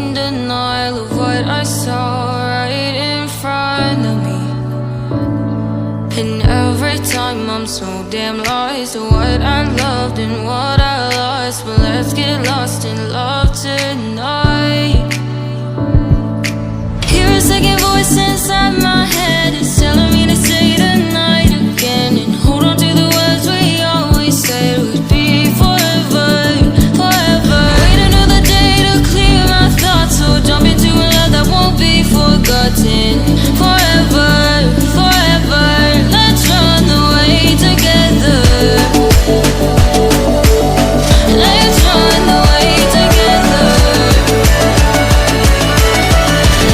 in denial of what I saw right in front of me. And every time I'm so damn lost to what I loved and what I lost. But let's get lost in love tonight. Hear a second voice inside my head, it's telling me to say tonight again, and hold on to the words we always said would be forever, forever. Wait another day to clear my thoughts, so jump into a love that won't be forgotten. Forever, forever, let's run away together. Let's run away together.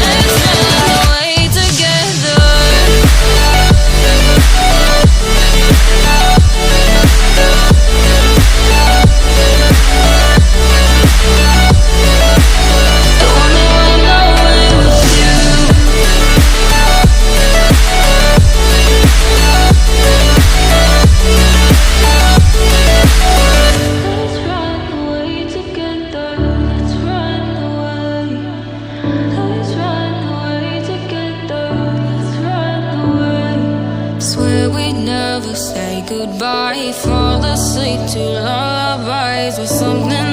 Let's run away together. You want me run away with you. Let's run away together. Let's run away. Let's run away together. Let's run away. Swear we'd never say goodbye. Fall asleep to lullabies with something